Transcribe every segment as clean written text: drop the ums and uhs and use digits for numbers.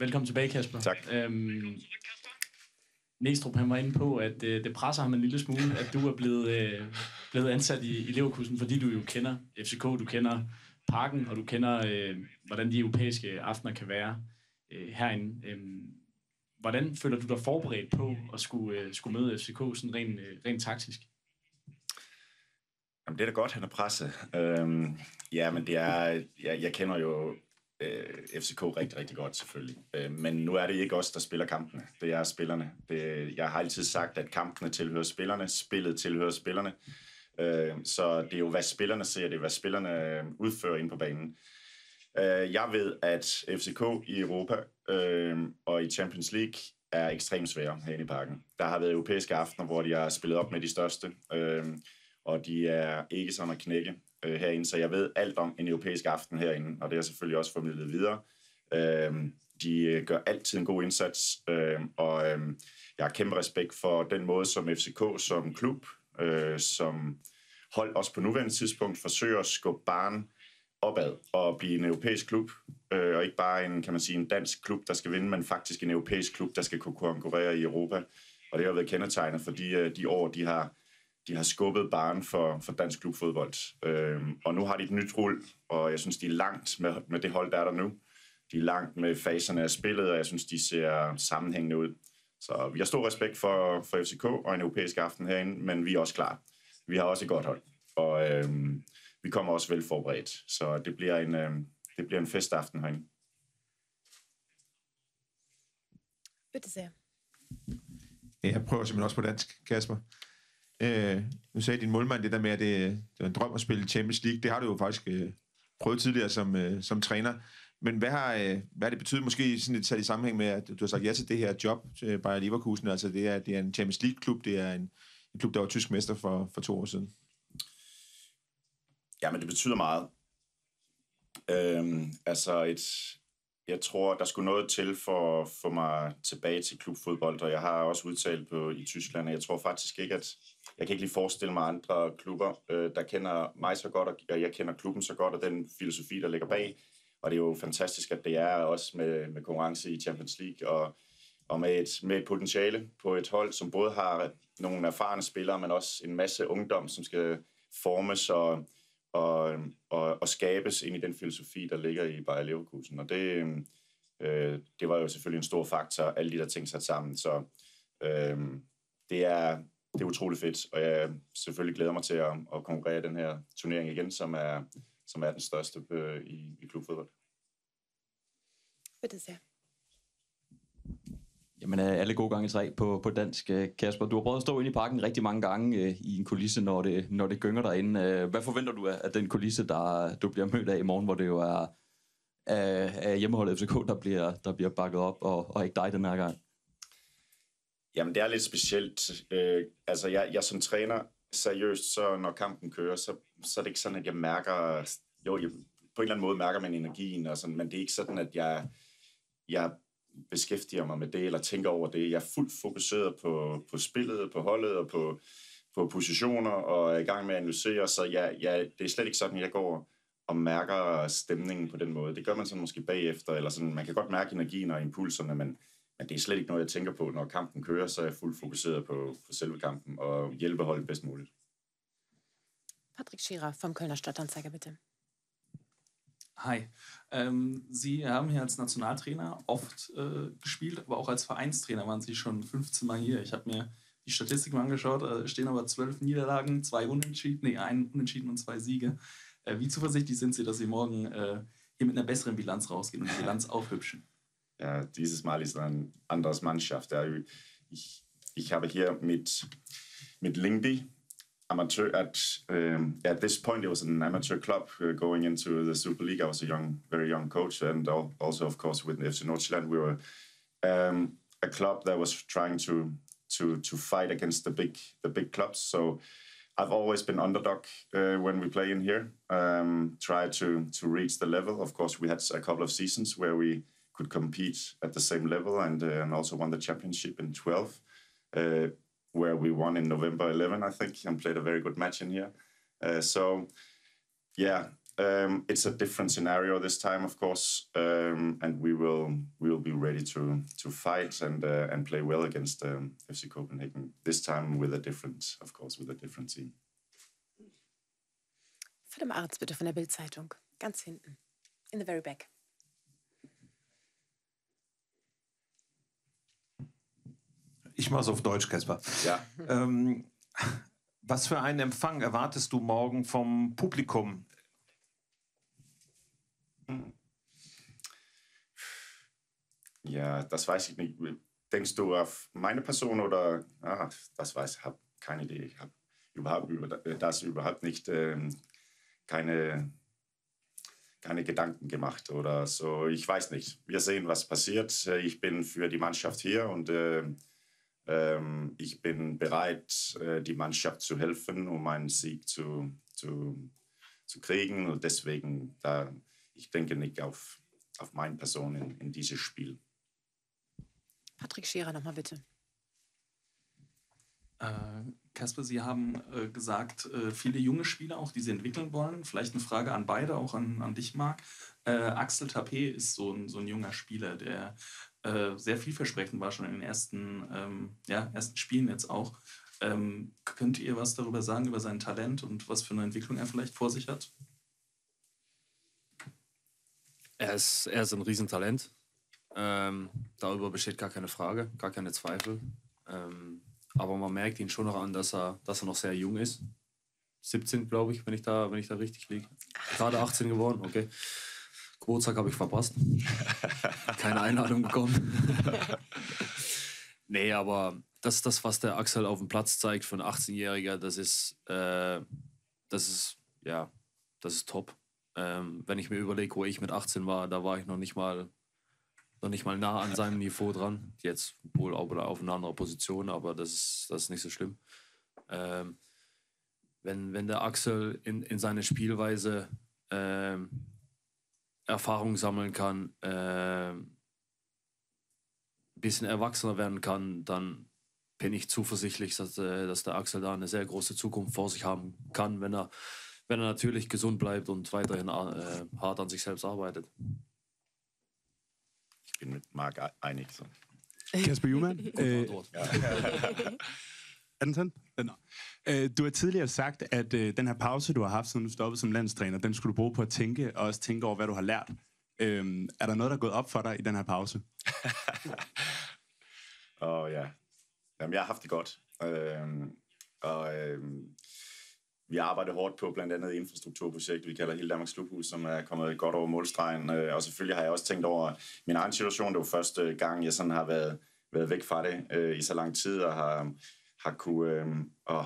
Velkommen tilbage, Kasper. Tak. Næstrup, han var inde på, at det presser ham en lille smule, at du er blevet ansat i Leverkusen, fordi du jo kender FCK, du kender Parken, og du kender, hvordan de europæiske aftener kan være herinde. Hvordan føler du dig forberedt på at skulle møde FCK sådan rent taktisk? Jamen, det er da godt, han er presset. Ja, men det er... Jeg kender jo FCK rigtig, rigtig godt, selvfølgelig. Men nu er det ikke os, der spiller kampene. Det er spillerne. Jeg har altid sagt, at kampene tilhører spillerne, spillet tilhører spillerne. Så det er jo, hvad spillerne ser, det er, hvad spillerne udfører inde på banen. Jeg ved, at FCK i Europa og i Champions League er ekstremt svære herinde i Parken. Der har været europæiske aftener, hvor de har spillet op med de største, og de er ikke sådan at knække herinde, så jeg ved alt om en europæisk aften herinde, og det er selvfølgelig også formidlet videre. De gør altid en god indsats, og jeg har kæmpe respekt for den måde, som FCK som klub, som hold også på nuværende tidspunkt, forsøger at skubbe barren opad og blive en europæisk klub, og ikke bare en dansk klub, der skal vinde, men faktisk en europæisk klub, der skal kunne konkurrere i Europa. Og det har været kendetegnet for de år, de har skubbet barren for dansk klubfodbold. Og nu har de et nyt rul, og jeg synes, de er langt med det hold, der er der nu. De er langt med faserne af spillet, og jeg synes, de ser sammenhængende ud. Så vi har stor respekt for FCK og en europæisk aften herinde, men vi er også klar. Vi har også et godt hold, og vi kommer også vel forberedt. Så det bliver en festaften herinde. Bitte sehr. Jeg prøver simpelthen også på dansk, Kasper. Nu sagde din målmand det der med, at det var en drøm at spille Champions League. Det har du jo faktisk prøvet tidligere som træner. Men hvad har det betydet måske sådan lidt sat i sammenhæng med, at du har sagt ja til det her job til Bayer Leverkusen? Altså det er en Champions League-klub, det er en klub, der var tysk mester for 2 år siden. Ja, men det betyder meget. Jeg tror, der skulle noget til for at få mig tilbage til klubfodbold, og jeg har også udtalt i Tyskland, og jeg tror faktisk ikke, at jeg kan ikke lige forestille mig andre klubber, der kender mig så godt, og jeg kender klubben så godt, og den filosofi, der ligger bag. Og det er jo fantastisk, at det er også med konkurrence i Champions League, og med et potentiale på et hold, som både har nogle erfarne spillere, men også en masse ungdom, som skal formes og skabes ind i den filosofi, der ligger i Bayer Leverkusen. Og det var jo selvfølgelig en stor faktor, alle de der ting sat sammen. Så det er utroligt fedt, og jeg selvfølgelig glæder mig til at konkurrere i den her turnering igen, som er den største i klubfodbold. Bitte sehr. Jamen, alle gode gange 3 på dansk, Kasper. Du har prøvet at stå inde i Parken rigtig mange gange i en kulisse, når det gynger derinde. Hvad forventer du af den kulisse, du bliver mødt af i morgen, hvor det jo er hjemmeholdet FCK, der bliver bakket op, og ikke dig den her gang? Jamen, det er lidt specielt. Jeg som træner, seriøst, så når kampen kører, så er det ikke sådan, at jeg mærker... Jo, på en eller anden måde mærker man energien, og sådan, men det er ikke sådan, at jeg beskæftiger mig med det, eller tænker over det. Jeg er fuldt fokuseret på spillet, på holdet og på positioner, og er i gang med at analysere, så det er slet ikke sådan, at jeg går og mærker stemningen på den måde. Det gør man sådan måske bagefter, eller sådan, man kan godt mærke energien og impulserne, men det er slet ikke noget, jeg tænker på. Når kampen kører, så er jeg fuldt fokuseret på selve kampen og hjælpe holdet bedst muligt. Patrick Scherer vom Kölner Stadtanzeiger, bitte. Hi. Sie haben hier als Nationaltrainer oft gespielt, aber auch als Vereinstrainer waren Sie schon 15 Mal hier. Ich habe mir die Statistiken angeschaut, da stehen aber 12 Niederlagen, 1 Unentschieden und 2 Siege. Wie zuversichtlich sind Sie, dass Sie morgen hier mit einer besseren Bilanz rausgehen und die Bilanz aufhübschen? Ja, dieses Mal ist ein anderes Mannschaft. Ja, ich habe hier mit Lyngby amateur at this point it was an amateur club going into the Super League. I was a very young coach, and also of course with FC Nordsjælland we were a club that was trying to fight against the big clubs. So I've always been underdog when we play in here. Try to reach the level. Of course, we had a couple of seasons where we could compete at the same level, and also won the championship in 12. Where we won in November 11, I think, and played a very good match in here. It's a different scenario this time, of course, and we will be ready to fight and play well against FC Copenhagen. This time with a different team. Philipp Arz, bitte, von der Bild-Zeitung. Ganz hinten. In the very back. Ich mach's auf Deutsch, Kasper. Ja. Was für einen Empfang erwartest du morgen vom Publikum? Ja, das weiß ich nicht. Denkst du auf meine Person oder? Das weiß ich, habe keine Idee. Ich habe überhaupt nicht keine Gedanken gemacht oder so. Ich weiß nicht. Wir sehen, was passiert. Ich bin für die Mannschaft hier und ich bin bereit, die Mannschaft zu helfen, um einen Sieg zu kriegen. Und deswegen, ich denke nicht auf meine Person in dieses Spiel. Patrick Scherer nochmal bitte. Kasper, Sie haben gesagt, viele junge Spieler auch, die Sie entwickeln wollen. Vielleicht eine Frage an beide, auch an dich, Marc. Axel Tapé ist so ein junger Spieler, der sehr vielversprechend war schon in den ersten Spielen jetzt auch. Könnt ihr was darüber sagen, über sein Talent und was für eine Entwicklung er vielleicht vor sich hat? Er ist ein Riesentalent. Darüber besteht gar keine Frage, gar keine Zweifel. Aber man merkt ihn schon noch an, dass er noch sehr jung ist. 17, glaube ich, wenn ich da richtig liege. Gerade 18 geworden, okay. Geburtstag habe ich verpasst. Keine Einladung bekommen. Nee, aber das, was der Axel auf dem Platz zeigt für einen 18-Jähriger, das ist top. Wenn ich mir überlege, wo ich mit 18 war, da war ich noch nicht mal nah an seinem Niveau dran. Jetzt wohl auch auf einer anderen Position, aber das ist nicht so schlimm. Wenn der Axel in seine Spielweise Erfahrung sammeln kann, ein bisschen erwachsener werden kann, dann bin ich zuversichtlich, dass der Axel da eine sehr große Zukunft vor sich haben kann, wenn er natürlich gesund bleibt und weiterhin hart an sich selbst arbeitet. Ich bin mit Marc einig. So. Kasper Hjulmand. Er den tændt? Du har tidligere sagt, at den her pause, du har haft, siden du stoppede som landstræner, den skulle du bruge på at tænke, og også tænke over, hvad du har lært. Er der noget, der er gået op for dig i den her pause? Ja. Jamen, jeg har haft det godt. Vi har arbejdet hårdt på blandt andet infrastrukturprojekt, vi kalder Hele Danmarks Klubhus, som er kommet godt over målstregen. Og selvfølgelig har jeg også tænkt over min egen situation. Det var første gang, jeg sådan har været væk fra det i så lang tid, og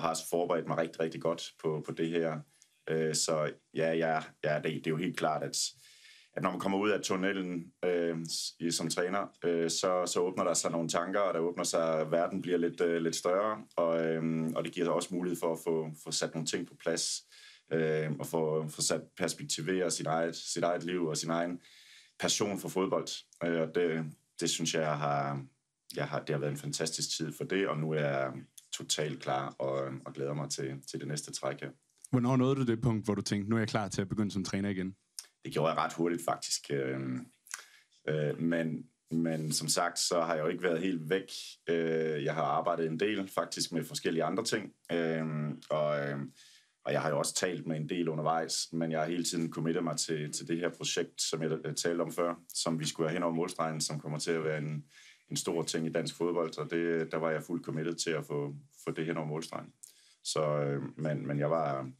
har forberedt mig rigtig, rigtig godt på det her. Så ja, det er jo helt klart, at når man kommer ud af tunnelen som træner, så åbner der sig nogle tanker, og der åbner sig, verden bliver lidt større, og det giver også mulighed for at få sat nogle ting på plads, og få sat perspektivere sit eget liv og sin egen passion for fodbold. Og det synes jeg det har været en fantastisk tid for det, og nu er jeg totalt klar og glæder mig til det næste træk her. Hvornår nåede du det punkt, hvor du tænkte, nu er jeg klar til at begynde som træner igen? Det gjorde jeg ret hurtigt, faktisk. Men som sagt, så har jeg jo ikke været helt væk. Jeg har arbejdet en del, faktisk, med forskellige andre ting. Og jeg har jo også talt med en del undervejs, men jeg har hele tiden committet mig til det her projekt, som jeg talte om før, som vi skulle have hen over målstregen, som kommer til at være en stor ting i dansk fodbold, og der var jeg fuldt committed til at få det hen over målstregen. Men jeg var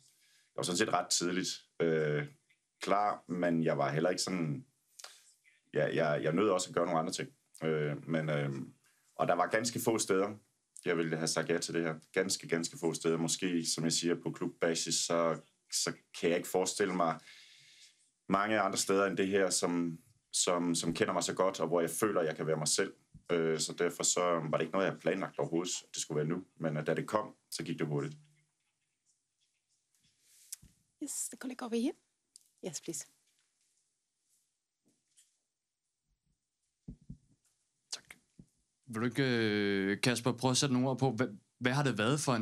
sådan set ret tidligt klar, men jeg var heller ikke sådan... Jeg nød også at gøre nogle andre ting. Og der var ganske få steder, jeg ville have sagt ja til det her. Ganske få steder. Måske, som jeg siger, på klubbasis, så kan jeg ikke forestille mig mange andre steder end det her, som kender mig så godt, og hvor jeg føler, at jeg kan være mig selv. Så derfor så var det ikke noget, jeg havde planlagt overhovedet, at det skulle være nu. Men da det kom, så gik det hurtigt. Yes, the colleague over here. Yes, please. Tak. Vil du ikke, Kasper, prøve at sætte nogle ord på, hvad har det været for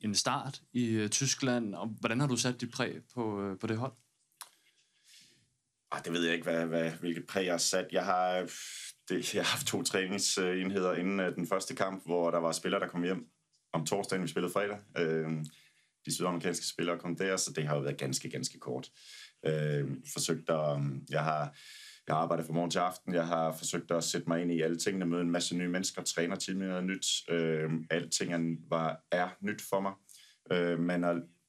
en start i Tyskland, og hvordan har du sat dit præg på det hold? Det ved jeg ikke, hvilket præg jeg har sat. Jeg har haft 2 træningsenheder inden den første kamp, hvor der var spillere, der kom hjem om torsdagen, vi spillede fredag. De sydamerikanske spillere kom der, så det har jo været ganske kort. Jeg har arbejdet fra morgen til aften. Jeg har forsøgt at sætte mig ind i alle tingene, møde en masse nye mennesker, trænerteamet er nyt. Alle tingene er nyt for mig. Men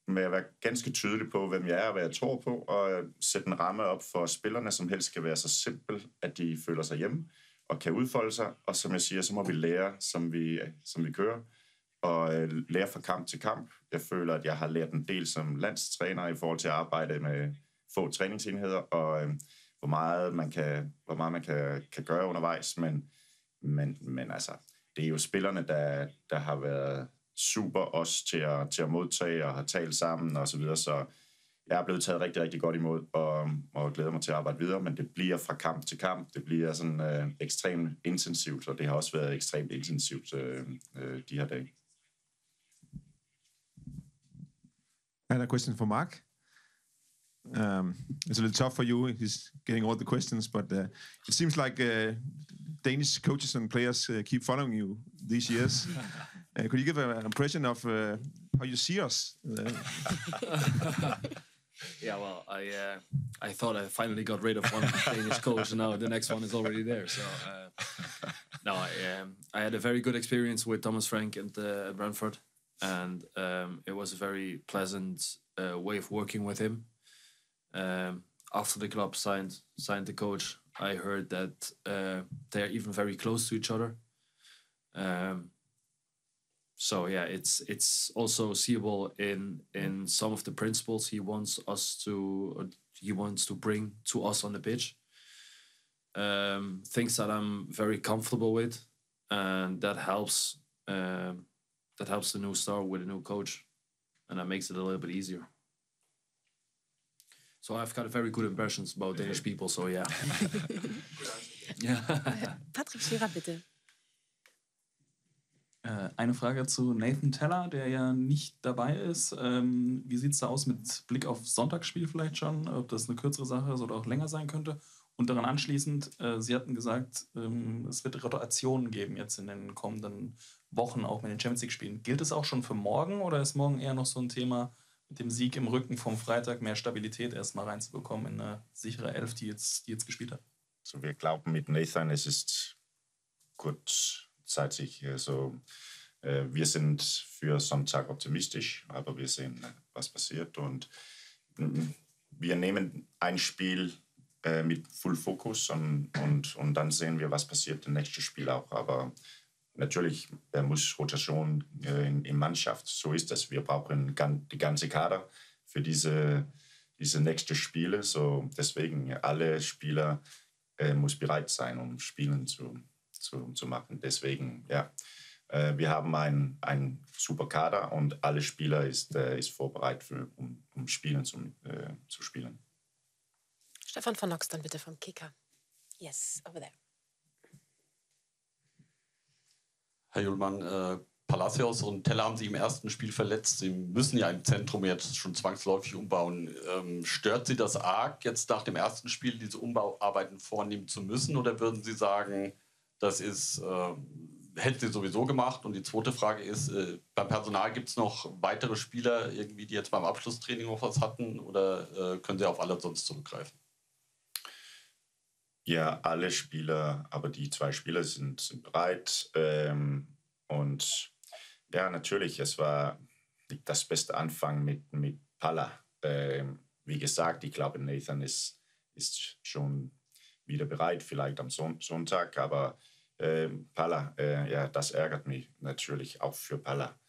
med at være ganske tydelig på, hvem jeg er og hvad jeg tror på, og sætte en ramme op for spillerne, som helst skal være så simpel, at de føler sig hjemme og kan udfolde sig. Og som jeg siger, så må vi lære, som vi kører, og lære fra kamp til kamp. Jeg føler, at jeg har lært en del som landstræner i forhold til at arbejde med få træningsenheder, og hvor meget man kan gøre undervejs. Men altså, det er jo spillerne, der har været super også til at modtage og har talt sammen og så videre, så jeg er blevet taget rigtig godt imod og glæder mig til at arbejde videre, men det bliver fra kamp til kamp, det bliver sådan ekstremt intensivt, og det har også været ekstremt intensivt de her dage. And a question for Mark. It's a little tough for you. He's getting all the questions, but it seems like Danish coaches and players keep following you these years. Could you give an impression of how you see us? Yeah, well, I thought I finally got rid of one Danish coach, and now the next one is already there. So, I had a very good experience with Thomas Frank at Brentford, and it was a very pleasant way of working with him. After the club signed the coach, I heard that they're even very close to each other. So yeah, it's also seeable in some of the principles he wants to bring to us on the pitch. Things that I'm very comfortable with, and that helps the new star with a new coach, and that makes it a little bit easier. So I've got very good impressions about Danish people, so yeah. Patrick Shearer, bitte. Eine Frage zu Nathan Teller, der ja nicht dabei ist. Wie sieht es da aus mit Blick auf Sonntagsspiel vielleicht schon? Ob das eine kürzere Sache ist oder auch länger sein könnte? Und daran anschließend, Sie hatten gesagt, es wird Rotationen geben jetzt in den kommenden Wochen, auch mit den Champions League-Spielen. Gilt es auch schon für morgen oder ist morgen eher noch so ein Thema, mit dem Sieg im Rücken vom Freitag mehr Stabilität erstmal reinzubekommen in eine sichere Elf, die jetzt gespielt hat? So, wir glauben mit Nathan, es ist kurzzeitig. Also, wir sind für Sonntag optimistisch, aber wir sehen, was passiert. Und wir nehmen ein Spiel mit Full Fokus und dann sehen wir, was passiert im nächsten Spiel auch. Aber natürlich muss Rotation in Mannschaft, so ist das. Wir brauchen die ganze Kader für diese nächsten Spiele. So deswegen, alle Spieler muss bereit sein, um Spielen zu machen. Deswegen, ja, wir haben einen super Kader und alle Spieler ist vorbereitet, um Spielen zu spielen. Stefan von Nox dann bitte vom Kicker. Yes, over there. Herr Hjulmand, Palacios und Teller haben sich im ersten Spiel verletzt. Sie müssen ja im Zentrum jetzt schon zwangsläufig umbauen. Stört Sie das arg, jetzt nach dem ersten Spiel diese Umbauarbeiten vornehmen zu müssen? Oder würden Sie sagen, das ist, hätten Sie sowieso gemacht? Und die zweite Frage ist, beim Personal gibt es noch weitere Spieler, irgendwie, die jetzt beim Abschlusstraining noch was hatten? Oder können Sie auf alle sonst zurückgreifen? Ja, alle Spieler, aber die 2 Spieler sind bereit. Und ja, natürlich, es war nicht das beste Anfang mit Palla. Wie gesagt, ich glaube, Nathan ist schon wieder bereit, vielleicht am Sonntag. Aber Palla, ja, das ärgert mich natürlich auch für Palla.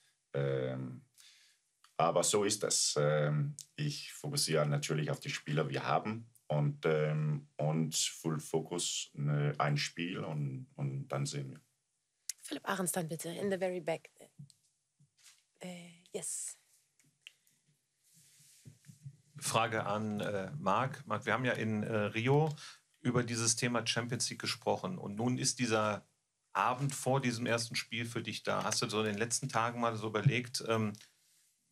Aber so ist das. Ich fokussiere natürlich auf die Spieler, wir haben. Und Full Focus, ein Spiel und dann sehen wir. Philipp Ahrens dann bitte, in the very back. Yes. Frage an Marc. Marc, wir haben ja in Rio über dieses Thema Champions League gesprochen und nun ist dieser Abend vor diesem ersten Spiel für dich da. Hast du so in den letzten Tagen mal so überlegt,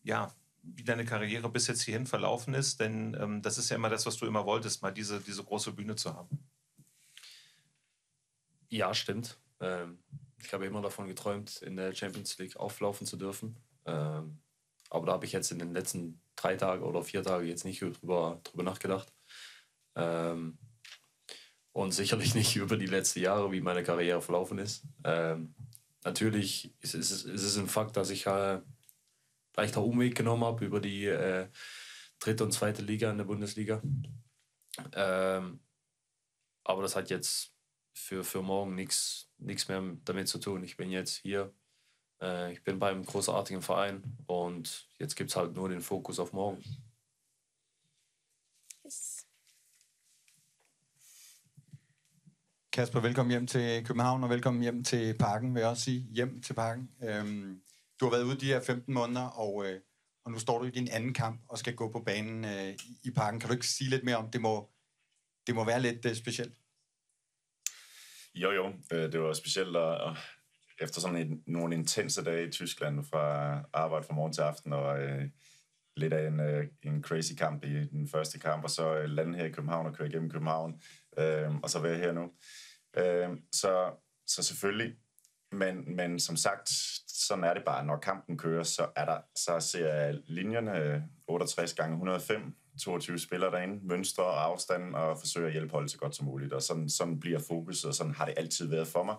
ja, wie deine Karriere bis jetzt hierhin verlaufen ist, denn das ist ja immer das, was du immer wolltest, mal diese große Bühne zu haben. Ja, stimmt. Ich habe immer davon geträumt, in der Champions League auflaufen zu dürfen. Aber da habe ich jetzt in den letzten 3 Tagen oder 4 Tagen jetzt nicht drüber nachgedacht. Und sicherlich nicht über die letzten Jahre, wie meine Karriere verlaufen ist. Natürlich ist es ein Fakt, dass ich leichter Umweg genommen habe über die 3. und 2. Liga in der Bundesliga. Aber das hat jetzt für morgen nichts mehr damit zu tun. Ich bin jetzt hier, ich bin beim großartigen Verein und jetzt gibt es halt nur den Fokus auf morgen. Kasper, velkommen hjem til København, og velkommen hjem til Parken, vil jeg også sige. Hjem til Parken. Du har været ude de her 15 måneder, og nu står du i din anden kamp og skal gå på banen i Parken. Kan du ikke sige lidt mere om, det må være lidt specielt? Jo, det var specielt, og efter sådan nogle intense dage i Tyskland, fra arbejde fra morgen til aften, og lidt af en crazy kamp i den første kamp, og så lande her i København og køre igennem København, og så være her nu. Så selvfølgelig, men som sagt, sådan er det bare. Når kampen kører, så ser jeg linjerne 68 gange 105, 22 spillere derinde, mønstre og afstand, og forsøger at hjælpe holdet så godt som muligt. Og sådan bliver fokus, og sådan har det altid været for mig.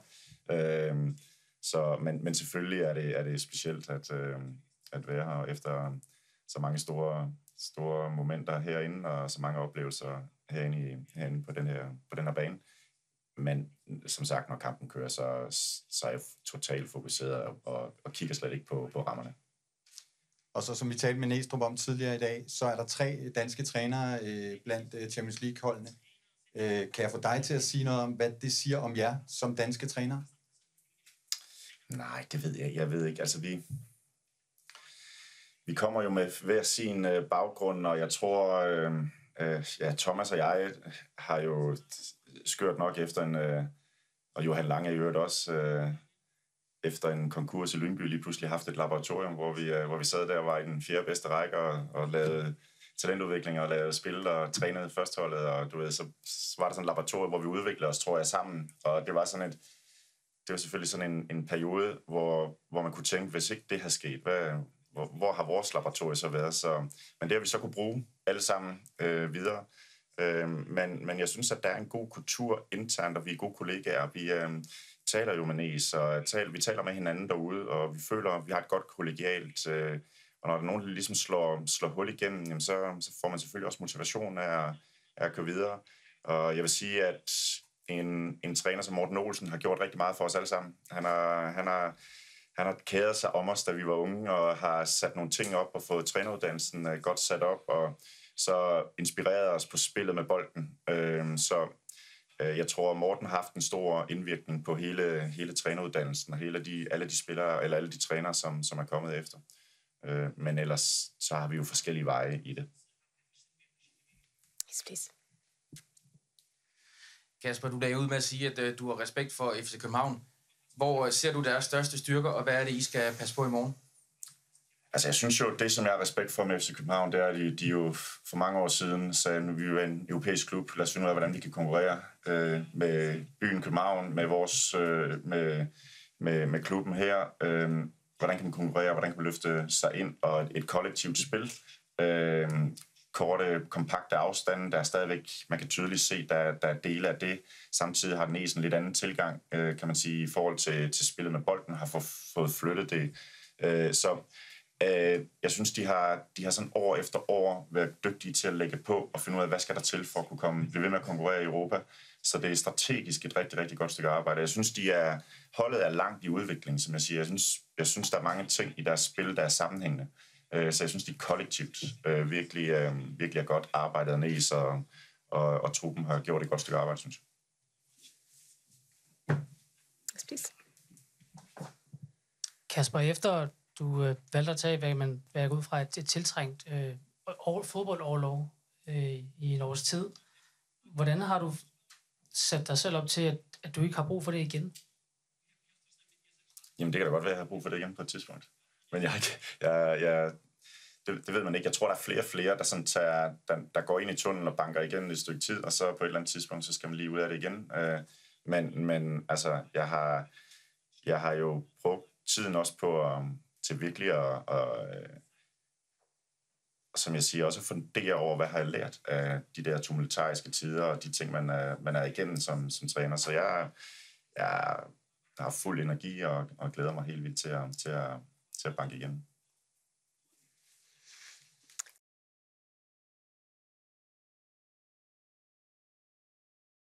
Men selvfølgelig er det specielt at være her efter så mange store momenter herinde, og så mange oplevelser herinde på den her bane. Men som sagt, når kampen kører, så er jeg totalt fokuseret og kigger slet ikke på rammerne. Og så som vi talte med Næstrup om tidligere i dag, så er der 3 danske trænere blandt Champions League-holdene. Kan jeg få dig til at sige noget om, hvad det siger om jer som danske trænere? Nej, det ved jeg. Jeg ved ikke. Altså, vi kommer jo med hver sin baggrund, og jeg tror, Thomas og jeg har jo skørt nok efter og Johan Lange i øvrigt også, efter en konkurs i Lyngby lige pludselig haft et laboratorium, hvor vi sad der og var i den 4. bedste række og lavede talentudvikling og lavede spil og trænede førsteholdet, og du ved, så var der sådan et laboratorium, hvor vi udviklede os, tror jeg, sammen, og det var selvfølgelig sådan en periode, hvor man kunne tænke, hvis ikke det havde sket, hvor har vores laboratorium så været? Men det har vi så kunne bruge alle sammen videre. Men jeg synes, at der er en god kultur internt, og vi er gode kollegaer. Vi taler jo med Næs, og vi taler med hinanden derude, og vi føler, at vi har et godt kollegialt. Og når der er nogen, der ligesom slår hul igennem, jamen så får man selvfølgelig også motivation af at køre videre. Og jeg vil sige, at en træner som Morten Olsen har gjort rigtig meget for os alle sammen. Han har kæret sig om os, da vi var unge, og har sat nogle ting op og fået træneruddannelsen godt sat op, og så inspireret os på spillet med bolden. Jeg tror, at Morten har haft en stor indvirkning på hele træneruddannelsen og alle de spillere, eller alle de trænere, som er kommet efter. Men ellers så har vi jo forskellige veje i det. Yes, please. Kasper, du lagde ud med at sige, at du har respekt for FC København. Hvor ser du deres største styrker, og hvad er det, I skal passe på i morgen? Altså, jeg synes jo, det som jeg har respekt for med FC København, det er, at de jo for mange år siden sagde, at vi er en europæisk klub. Lad os finde ud af, hvordan vi kan konkurrere med byen København, med klubben her. Hvordan kan man konkurrere, hvordan kan man løfte sig ind, og et kollektivt spil. Korte, kompakte afstande, der er stadigvæk, man kan tydeligt se, der er dele af det. Samtidig har den en lidt anden tilgang, kan man sige, i forhold til spillet med bolden, har fået flyttet det. Jeg synes, de har sådan år efter år været dygtige til at lægge på og finde ud af, hvad skal der til for at kunne blive ved med at konkurrere i Europa. Så det er strategisk et rigtig, rigtig godt stykke arbejde. Jeg synes, holdet er langt i udvikling, som jeg siger. Jeg synes, der er mange ting i deres spil, der er sammenhængende. Så jeg synes, de kollektivt virkelig er godt arbejdet af Næs, og truppen har gjort et godt stykke arbejde, synes jeg. Kasper, efter du valgte at tage, hvad jeg går ud fra, et tiltrængt fodboldoverlov i en års tid, hvordan har du sat dig selv op til, at du ikke har brug for det igen? Jamen, det kan da godt være, at jeg har brug for det igen på et tidspunkt. Men det ved man ikke. Jeg tror, der er flere og flere, der, sådan der går ind i tunnelen og banker igen et stykke tid, og så på et eller andet tidspunkt, så skal man lige ud af det igen. Men altså, jeg har jo brugt tiden også på til virkelig som jeg siger, også fundere over, hvad har jeg lært af de der tumultariske tider, og de ting, man er igennem som træner. Så jeg har fuld energi og glæder mig helt vildt til at banke igen.